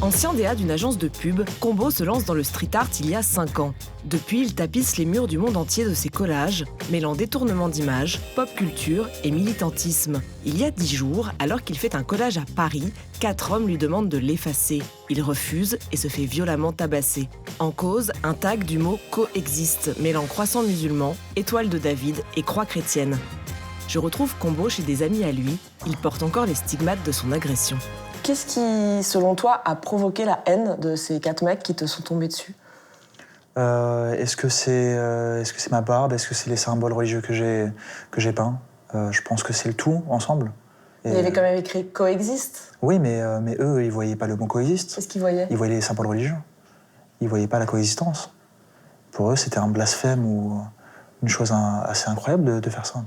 Ancien DA d'une agence de pub, Combo se lance dans le street art il y a 5 ans. Depuis, il tapisse les murs du monde entier de ses collages, mêlant détournement d'images, pop culture et militantisme. Il y a 10 jours, alors qu'il fait un collage à Paris, 4 hommes lui demandent de l'effacer. Il refuse et se fait violemment tabasser. En cause, un tag du mot « coexiste », mêlant croissant musulman, étoile de David et croix chrétienne. Je retrouve Combo chez des amis à lui. Il porte encore les stigmates de son agression. Qu'est-ce qui, selon toi, a provoqué la haine de ces 4 mecs qui te sont tombés dessus ? Est-ce que c'est ma barbe? Est-ce que c'est les symboles religieux que j'ai peints? Je pense que c'est le tout, ensemble. Il y avait quand même écrit « coexiste ». Oui, mais eux, ils voyaient pas le mot « coexiste ». Qu'est-ce qu'ils voyaient? Ils voyaient les symboles religieux. Ils voyaient pas la coexistence. Pour eux, c'était un blasphème ou une chose assez incroyable de faire ça.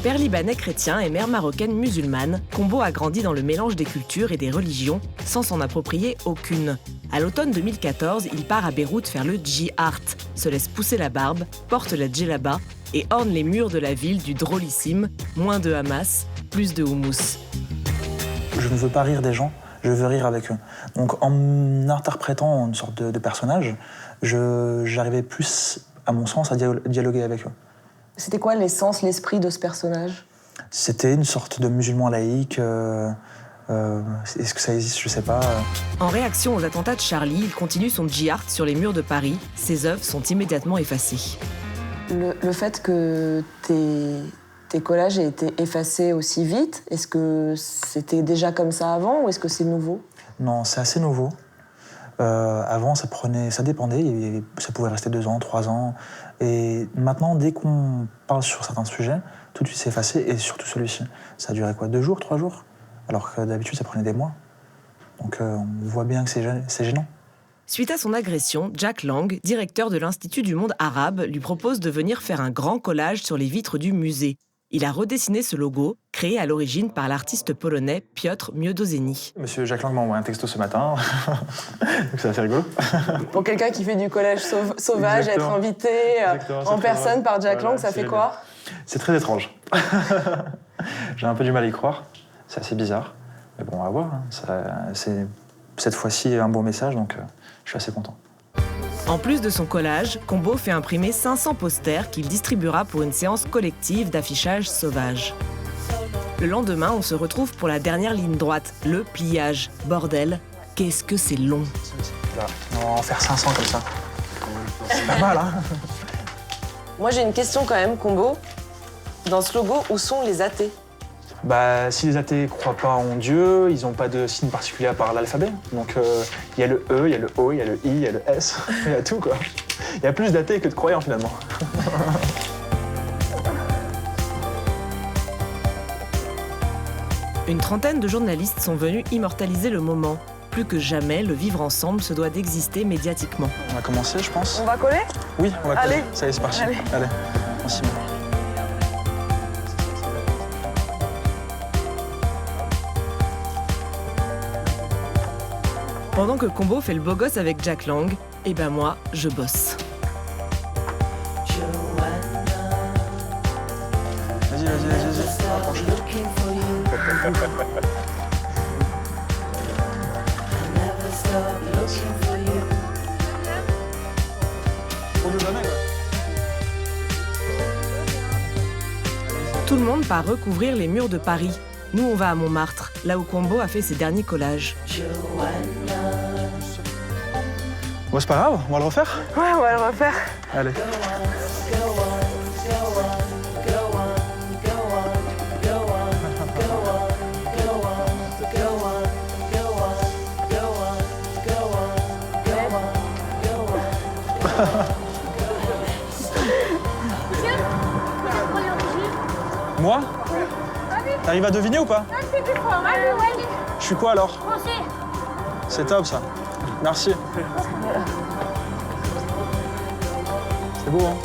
Père libanais chrétien et mère marocaine musulmane, Combo a grandi dans le mélange des cultures et des religions sans s'en approprier aucune. À l'automne 2014, il part à Beyrouth faire le J-Art, se laisse pousser la barbe, porte la djellaba et orne les murs de la ville du drôlissime, moins de Hamas, plus de houmous. Je ne veux pas rire des gens, je veux rire avec eux. Donc en interprétant une sorte de personnage, j'arrivais plus, à mon sens, à dialoguer avec eux. C'était quoi l'essence, l'esprit de ce personnage? C'était une sorte de musulman laïque. Est-ce que ça existe? Je sais pas. En réaction aux attentats de Charlie, il continue son J-Art sur les murs de Paris. Ses œuvres sont immédiatement effacées. Le fait que tes collages aient été effacés aussi vite, est-ce que c'était déjà comme ça avant ou est-ce que c'est nouveau? Non, c'est assez nouveau. Avant, ça dépendait, ça pouvait rester 2 ans, 3 ans. Et maintenant, dès qu'on parle sur certains sujets, tout de suite c'est effacé, et surtout celui-ci. Ça a duré quoi, 2 jours, 3 jours? Alors que d'habitude, ça prenait des mois. Donc on voit bien que c'est gênant. Suite à son agression, Jack Lang, directeur de l'Institut du monde arabe, lui propose de venir faire un grand collage sur les vitres du musée. Il a redessiné ce logo, créé à l'origine par l'artiste polonais Piotr Miodoszeny. Monsieur Jack Lang m'a envoyé un texto ce matin, donc ça fait rigolo. Pour quelqu'un qui fait du collage sauvage, être invité en personne par Jack Lang, ça fait quoi? C'est très étrange. J'ai un peu du mal à y croire, c'est assez bizarre. Mais bon, on va voir. C'est cette fois-ci un bon message, donc je suis assez content. En plus de son collage, Combo fait imprimer 500 posters qu'il distribuera pour une séance collective d'affichage sauvage. Le lendemain, on se retrouve pour la dernière ligne droite, le pliage. Bordel, qu'est-ce que c'est long. Là, on va en faire 500 comme ça. C'est pas mal, hein? Moi, j'ai une question quand même, Combo. Dans ce logo, où sont les athées? Bah, si les athées croient pas en Dieu, ils n'ont pas de signe particulier à part l'alphabet. Donc il y a le E, il y a le O, il y a le I, il y a le S, il y a tout quoi. Il y a plus d'athées que de croyants finalement. Une trentaine de journalistes sont venus immortaliser le moment. Plus que jamais, le vivre ensemble se doit d'exister médiatiquement. On va commencer, je pense. On va coller? Oui, on va coller. Allez. Ça y est, c'est parti. Allez. Merci. Pendant que Combo fait le beau gosse avec Jack Lang, et ben moi, je bosse. Vas-y. Rapproche. Tout le monde part recouvrir les murs de Paris. Nous, on va à Montmartre, là où Combo a fait ses derniers collages. Bon, c'est pas grave, on va le refaire. Ouais, on va le refaire. Allez. Moi? T'arrives à deviner ou pas? Je suis quoi alors? Français. C'est top ça. Merci. C'est beau, hein?